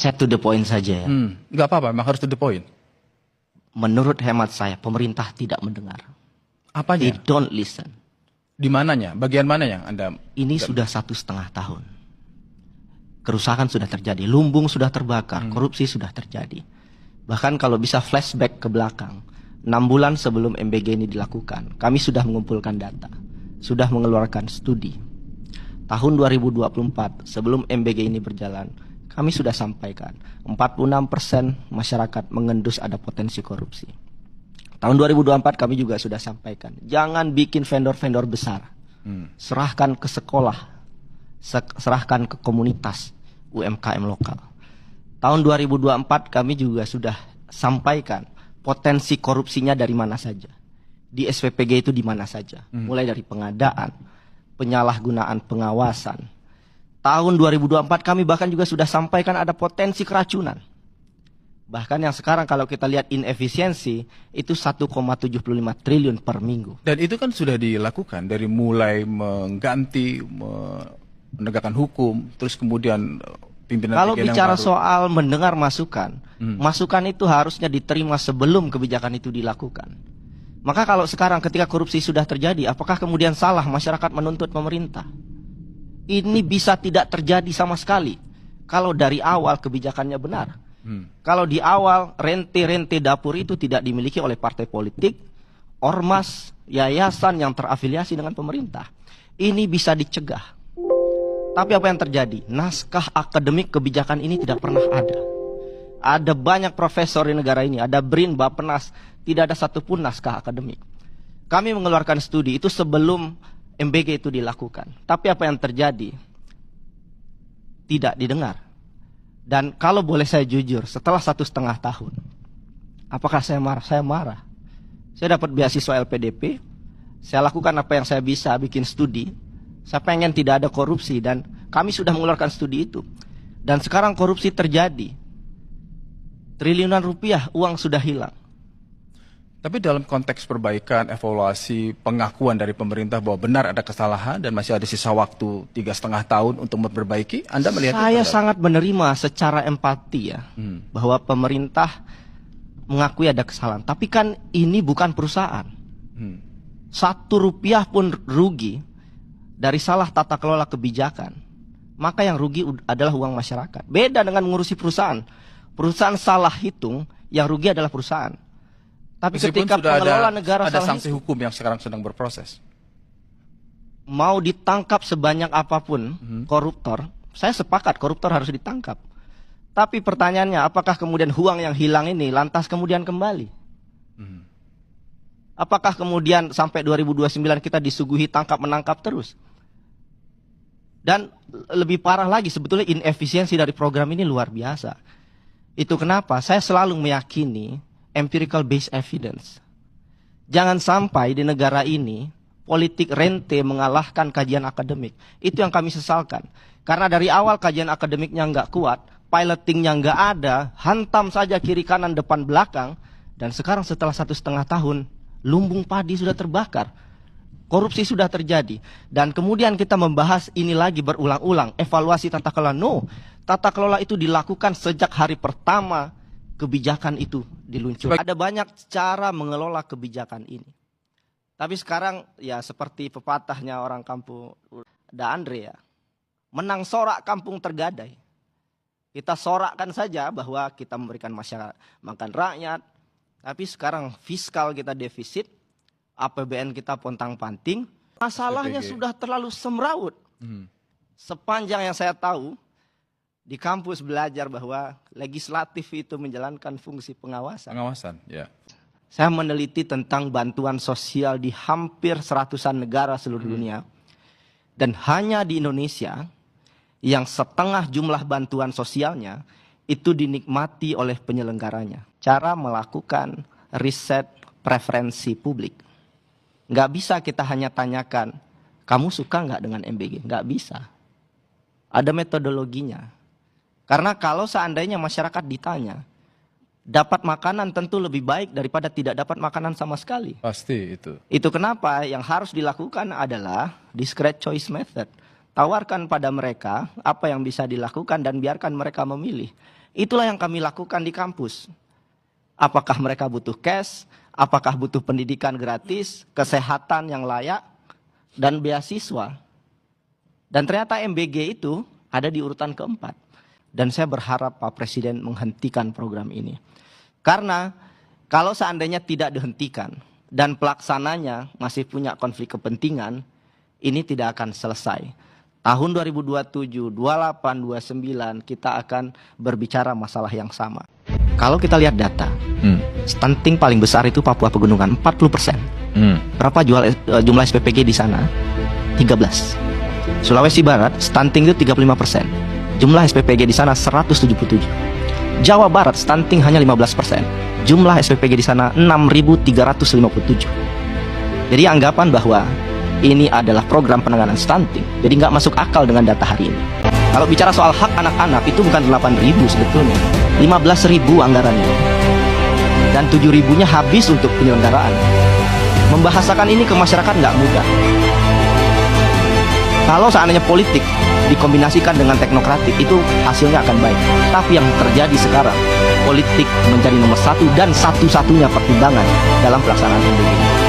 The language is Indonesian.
Saya to the point saja ya. Nggak apa-apa, memang harus to the point. Menurut hemat saya, pemerintah tidak mendengar. Apanya? They don't listen. Di mananya? Bagian mana yang Anda... Ini sudah 1,5 tahun. Kerusakan sudah terjadi, lumbung sudah terbakar, korupsi sudah terjadi. Bahkan kalau bisa flashback ke belakang, 6 bulan sebelum MBG ini dilakukan, kami sudah mengumpulkan data, sudah mengeluarkan studi. Tahun 2024, sebelum MBG ini berjalan, kami sudah sampaikan 46% masyarakat mengendus ada potensi korupsi. Tahun 2024 kami juga sudah sampaikan, jangan bikin vendor-vendor besar, serahkan ke sekolah, serahkan ke komunitas UMKM lokal. Tahun 2024 kami juga sudah sampaikan potensi korupsinya dari mana saja. Di SPPG itu di mana saja, mulai dari pengadaan, penyalahgunaan pengawasan. Tahun 2024 kami bahkan juga sudah sampaikan ada potensi keracunan. Bahkan yang sekarang kalau kita lihat inefisiensi itu 1,75 triliun per minggu. Dan itu kan sudah dilakukan dari mulai mengganti, menegakkan hukum, terus kemudian pimpinan Kalau yang bicara baru. soal mendengar masukan, masukan itu harusnya diterima sebelum kebijakan itu dilakukan. Maka kalau sekarang ketika korupsi sudah terjadi, apakah kemudian salah masyarakat menuntut pemerintah? Ini bisa tidak terjadi sama sekali kalau dari awal kebijakannya benar. Kalau di awal rente-rente dapur itu tidak dimiliki oleh partai politik, ormas, yayasan yang terafiliasi dengan pemerintah. Ini bisa dicegah. Tapi apa yang terjadi? Naskah akademik kebijakan ini tidak pernah ada. Ada banyak profesor di negara ini, ada BRIN, Bappenas, tidak ada satupun naskah akademik. Kami mengeluarkan studi itu sebelum MBG itu dilakukan. Tapi apa yang terjadi? Tidak didengar. Dan kalau boleh saya jujur, setelah 1,5 tahun, apakah saya marah? Saya marah. Saya dapat beasiswa LPDP, saya lakukan apa yang saya bisa, bikin studi. Saya pengen tidak ada korupsi dan kami sudah mengeluarkan studi itu. Dan sekarang korupsi terjadi. Triliunan rupiah uang sudah hilang. Tapi dalam konteks perbaikan, evaluasi, pengakuan dari pemerintah bahwa benar ada kesalahan dan masih ada sisa waktu 3,5 tahun untuk memperbaiki, Anda melihat Saya itu? sangat menerima secara empati ya, bahwa pemerintah mengakui ada kesalahan. Tapi kan ini bukan perusahaan. 1 rupiah pun rugi dari salah tata kelola kebijakan, maka yang rugi adalah uang masyarakat. Beda dengan mengurusi perusahaan. Perusahaan salah hitung, yang rugi adalah perusahaan. Tapi Meskipun ketika sudah pengelola negara ada salah sanksi hukum yang sekarang sedang berproses. mau ditangkap sebanyak apapun koruptor, saya sepakat koruptor harus ditangkap. Tapi pertanyaannya, apakah kemudian uang yang hilang ini lantas kemudian kembali? Apakah kemudian sampai 2029 kita disuguhi tangkap menangkap terus? Dan lebih parah lagi, sebetulnya inefisiensi dari program ini luar biasa. Itu kenapa saya selalu meyakini empirical based evidence. Jangan sampai di negara ini politik rente mengalahkan kajian akademik. Itu yang kami sesalkan. Karena dari awal kajian akademiknya nggak kuat, pilotingnya nggak ada, hantam saja kiri kanan depan belakang, dan sekarang setelah 1,5 tahun, lumbung padi sudah terbakar. Korupsi sudah terjadi. Dan kemudian kita membahas ini lagi berulang-ulang. Evaluasi tata kelola. No, tata kelola itu dilakukan sejak hari pertama kebijakan itu diluncurkan. Ada banyak cara mengelola kebijakan ini. Tapi sekarang ya seperti pepatahnya orang kampung Da Andre ya. Menang sorak kampung tergadai. Kita sorakkan saja bahwa kita memberikan masyarakat makan rakyat. Tapi sekarang fiskal kita defisit. APBN kita pontang-panting. Masalahnya sudah terlalu semrawut. Sepanjang yang saya tahu, di kampus belajar bahwa legislatif itu menjalankan fungsi pengawasan. Pengawasan, ya. Saya meneliti tentang bantuan sosial di hampir 100-an negara seluruh dunia. Dan hanya di Indonesia, yang setengah jumlah bantuan sosialnya, itu dinikmati oleh penyelenggaranya. Cara melakukan riset preferensi publik. Nggak bisa kita hanya tanyakan, kamu suka nggak dengan MBG? Nggak bisa. Ada metodologinya. Karena kalau seandainya masyarakat ditanya, dapat makanan tentu lebih baik daripada tidak dapat makanan sama sekali. Pasti itu. Itu kenapa yang harus dilakukan adalah discrete choice method. tawarkan pada mereka apa yang bisa dilakukan dan biarkan mereka memilih. Itulah yang kami lakukan di kampus. Apakah mereka butuh cash, apakah butuh pendidikan gratis, kesehatan yang layak, dan beasiswa. Dan ternyata MBG itu ada di urutan keempat. Dan saya berharap Pak Presiden menghentikan program ini. Karena kalau seandainya tidak dihentikan dan pelaksananya masih punya konflik kepentingan, ini tidak akan selesai. Tahun 2027, 28, 29 kita akan berbicara masalah yang sama. Kalau kita lihat data, stunting paling besar itu Papua Pegunungan, 40%. Berapa jumlah SPPG di sana? 13. Sulawesi Barat, stunting itu 35%. Jumlah SPPG di sana 177. Jawa Barat, stunting hanya 15%. Jumlah SPPG di sana 6.357. Jadi anggapan bahwa ini adalah program penanganan stunting, jadi nggak masuk akal dengan data hari ini. Kalau bicara soal hak anak-anak itu bukan 8.000 sebetulnya, 15.000 anggarannya. Dan 7.000-nya habis untuk penyelenggaraan. Membahasakan ini ke masyarakat nggak mudah. Kalau seandainya politik dikombinasikan dengan teknokratik, itu hasilnya akan baik. Tapi yang terjadi sekarang, politik menjadi nomor satu dan satu-satunya pertimbangan dalam pelaksanaan MBG.